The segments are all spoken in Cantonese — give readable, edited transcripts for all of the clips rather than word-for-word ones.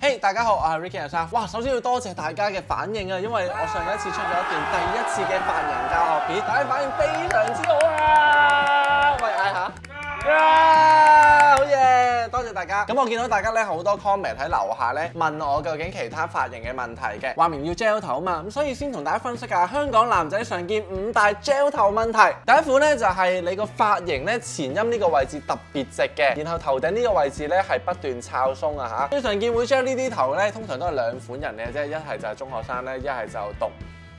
嘿，大家好，我係 Ricky 阿生。哇，首先要多謝大家嘅反應啊，因為我上一次出咗一段第一次嘅髮型教學片，大家反應非常之好啊！喂，嗌下。好嘢！多謝大家。咁我見到大家咧好多 comment 喺樓下咧問我究竟其他髮型嘅問題嘅，話明要 gel 頭啊嘛，咁所以先同大家分析下香港男仔常見5大 gel 頭問題。第一款咧就係你個髮型咧前陰呢個位置特別直嘅，然後頭頂呢個位置咧係不斷摷鬆啊嚇。最常見會 gel 呢啲頭咧，通常都係兩款人嘅啫，一係就係中學生咧，一係就讀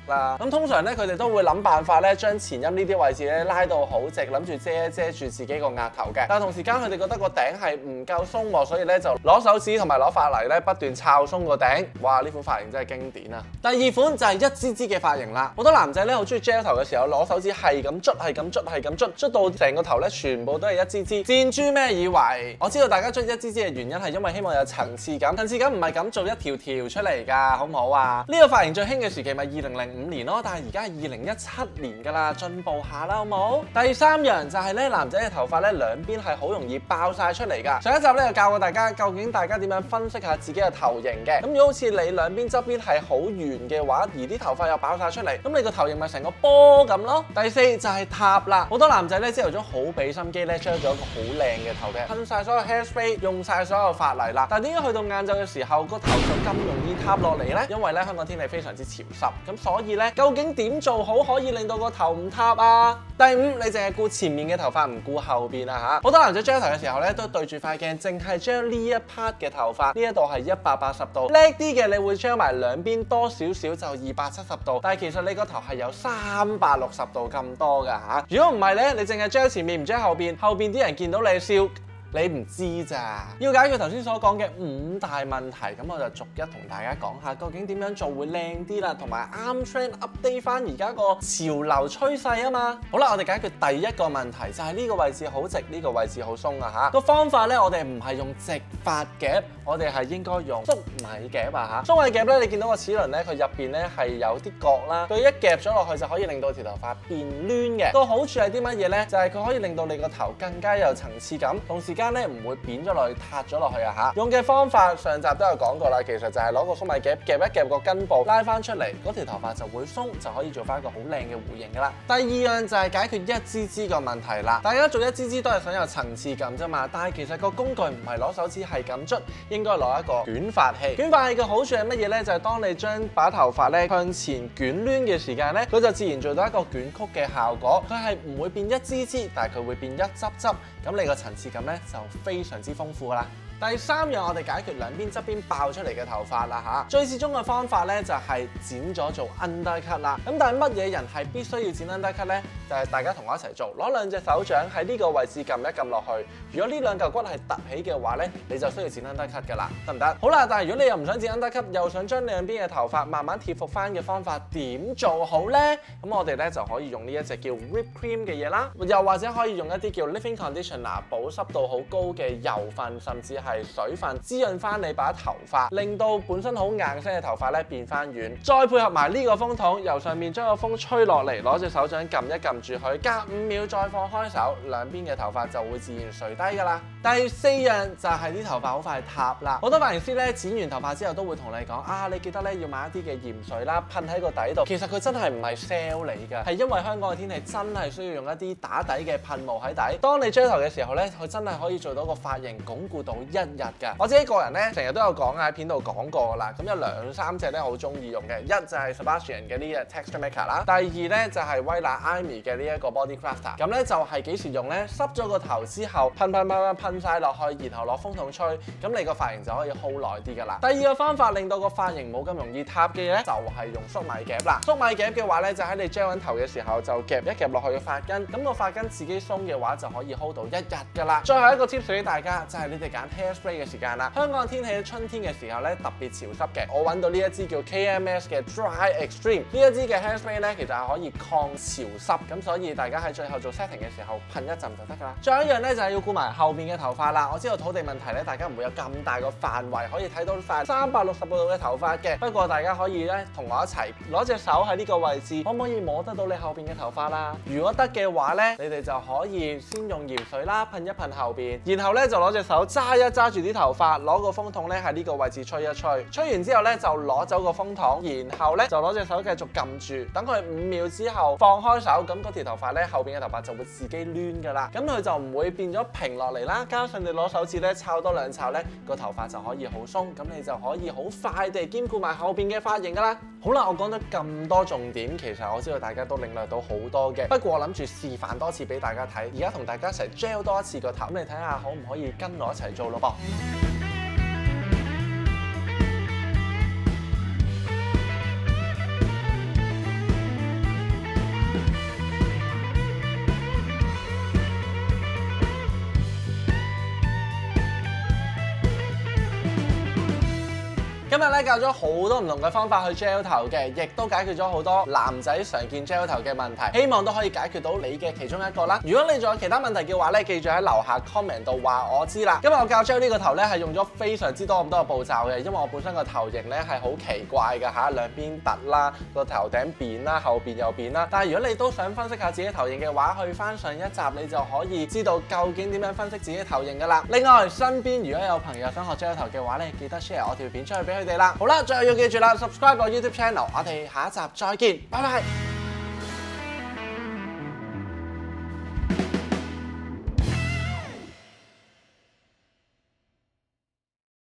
啦。咁通常咧，佢哋都會諗辦法咧，將前陰呢啲位置咧拉到好直，諗住遮住自己個額頭嘅。但係同時間佢哋覺得個頂係唔夠鬆喎，所以咧就攞手指同埋攞髮泥咧不斷摷鬆個頂。哇！呢款髮型真係經典啊！第二款就係一支支嘅髮型啦。好多男仔咧好中意 gel 頭嘅時候，攞手指係咁捽到成個頭咧全部都係一支支。箭豬咩以為？我知道大家捽一支支嘅原因係因為希望有層次感。層次感唔係咁做一條條出嚟㗎，好唔好啊？呢個髮型最興嘅時期咪2005年咯，但係而家係2017年㗎啦，進步下啦，好冇？第三樣就係咧，男仔嘅頭髮咧兩邊係好容易爆晒出嚟㗎。上一集咧就教過大家，究竟大家點樣分析下自己嘅頭型嘅。咁如果好似你兩邊側邊係好圓嘅話，而啲頭髮又爆晒出嚟，咁你個頭型咪成個波咁咯。第四就係塌啦，好多男仔咧朝頭早好俾心機咧，將咗一個好靚嘅頭嘅，噴晒所有 hairspray， 用晒所有髮泥啦。但係點解去到晏晝嘅時候個頭就咁容易塌落嚟咧？因為咧香港天氣非常之潮濕，咁所以咧究竟點做好可以令到個頭唔塌啊？第五，你淨係顧前面嘅頭髮，唔顧後邊啊嚇！好多男仔 gel 頭嘅時候咧，都對住塊鏡，淨係將呢一 part 嘅頭髮，呢一度係180度，叻啲嘅你會 gel 埋兩邊多少少就270度，但係其實你個頭係有360度咁多㗎嚇！如果唔係咧，你淨係 gel 前面唔 gel 後邊，後邊啲人見到你笑。你唔知咋？要解決頭先所講嘅5大問題，咁我就逐一同大家講下，究竟點樣做會靚啲啦，同埋啱 trend update 翻而家個潮流趨勢啊嘛。好啦，我哋解決第一個問題，就係呢個位置好直，呢個位置好鬆啊嚇。個方法咧，我哋唔係用直髮夾，我哋係應該用粟米夾啊嚇。粟米夾咧，你見到個齒輪咧，佢入邊咧係有啲角啦，佢一夾咗落去就可以令到條頭髮變攣嘅。個好處係啲乜嘢咧？就係佢可以令到你個頭更加有層次感，同時間咧唔會扁咗落去、塌咗落去啊嚇！用嘅方法上集都有講過啦，其實就係攞個粟米夾夾一夾個根部，拉翻出嚟，嗰條頭髮就會鬆，就可以做翻一個好靚嘅弧形噶啦。第二樣就係解決一支支個問題啦。大家做一支支都係想有層次感啫嘛，但係其實個工具唔係攞手指係咁捽，應該攞一個捲髮器。捲髮器嘅好處係乜嘢咧？就係當你將把頭髮咧向前捲攣嘅時間咧，佢就自然做到一個捲曲嘅效果。佢係唔會變一支支，但係佢會變一執執，咁你個層次感咧就非常之豐富啦。第三樣我哋解決兩邊側邊爆出嚟嘅頭髮啦嚇，最折中嘅方法咧就係剪咗做 undercut 啦。咁但係乜嘢人係必須要剪 undercut 咧？就係大家同我一齊做，攞兩隻手掌喺呢個位置撳一撳落去。如果呢兩嚿骨係凸起嘅話咧，你就需要剪 undercut 㗎啦，得唔得？好啦，但係如果你又唔想剪 undercut，又想將兩邊嘅頭髮慢慢貼服翻嘅方法點做好咧？咁我哋咧就可以用呢一隻叫 whip cream 嘅嘢啦，又或者可以用一啲叫 living conditioner 保濕度好高嘅油分，甚至係水分滋潤翻你把頭髮，令到本身好硬身嘅頭髮咧變翻軟。再配合埋呢個風筒，由上面將個風吹落嚟，攞隻手掌撳一撳住佢，隔5秒再放開手，兩邊嘅頭髮就會自然垂低㗎啦。第四樣就係啲頭髮好快塌啦。好多髮型師咧剪完頭髮之後都會同你講啊，你記得咧要買一啲嘅鹽水啦，噴喺個底度。其實佢真係唔係 sell 你㗎，係因為香港嘅天氣真係需要用一啲打底嘅噴霧喺底。當你 gel 頭嘅時候咧，佢真係可以做到個髮型鞏固到1日㗎。我自己個人咧成日都有講喺片度講過啦，咁有2、3隻咧好中意用嘅，一就係 Sebastian 嘅呢隻 Texture Maker 啦，第二咧就係威拿 Amy 嘅呢一個 Body Crafter。咁咧就係幾時用咧？濕咗個頭之後噴晒落去，然後攞風筒吹，咁你個髮型就可以 hold 耐啲㗎啦。第二個方法令到個髮型冇咁容易塌嘅嘢咧，就係用粟米夾啦。粟米夾嘅話咧，就喺你 gel 緊頭嘅時候就夾一夾落去個髮根，咁個髮根自己鬆嘅話就可以 hold 到1日㗎啦。最後一個 tips 俾大家就係你哋揀 hairspray 嘅時間啦。香港天氣喺春天嘅時候咧特別潮濕嘅，我揾到呢一支叫 KMS 嘅 Dry Extreme 呢一支嘅 hairspray 咧，其實係可以抗潮濕，咁所以大家喺最後做 setting 嘅時候噴一陣就得㗎啦。仲有一樣咧就係要顧埋後面嘅頭髮啦。我知道土地問題咧，大家唔會有咁大個範圍可以睇到塊360度嘅頭髮嘅，不過大家可以咧同我一齊攞隻手喺呢個位置，可唔可以摸得到你後邊嘅頭髮啦？如果得嘅話咧，你哋就可以先用鹽水啦噴一噴後邊，然後咧就攞隻手揸一揸住啲頭髮，攞個風筒咧喺呢個位置吹一吹，吹完之後咧就攞走個風筒，然後咧就攞隻手繼續撳住，等佢5秒之後放開手，咁嗰條頭髮咧後邊嘅頭髮就會自己攣㗎啦，咁佢就唔會變咗平落嚟啦。加上你攞手指咧摷多2摷咧，個頭髮就可以好鬆，咁你就可以好快地兼顧埋後邊嘅髮型㗎啦。好啦，我講咗咁多重點，其實我知道大家都領略到好多嘅，不過我諗住示範多次俾大家睇，而家同大家一齊 gel 多一次個頭，咁你睇下可唔可以跟我一齊做咯噃？今日咧教咗好多唔同嘅方法去 gel 頭嘅，亦都解決咗好多男仔常見 gel 頭嘅問題，希望都可以解決到你嘅其中一個啦。如果你仲有其他問題嘅話咧，記住喺樓下 comment 度話我知啦。今日我教 gel 呢個頭咧係用咗非常之多咁多嘅步驟嘅，因為我本身個頭型咧係好奇怪㗎嚇，兩邊凸啦，個頭頂扁啦，後邊又扁啦。但係如果你都想分析下自己頭型嘅話，去翻上一集你就可以知道究竟點樣分析自己頭型㗎啦。另外身邊如果有朋友想學 gel 頭嘅話咧，記得 share 我條片出去俾佢哋啦。好啦，最後要記住啦 ，subscribe 我 YouTube channel， 我哋下一集再見，拜拜。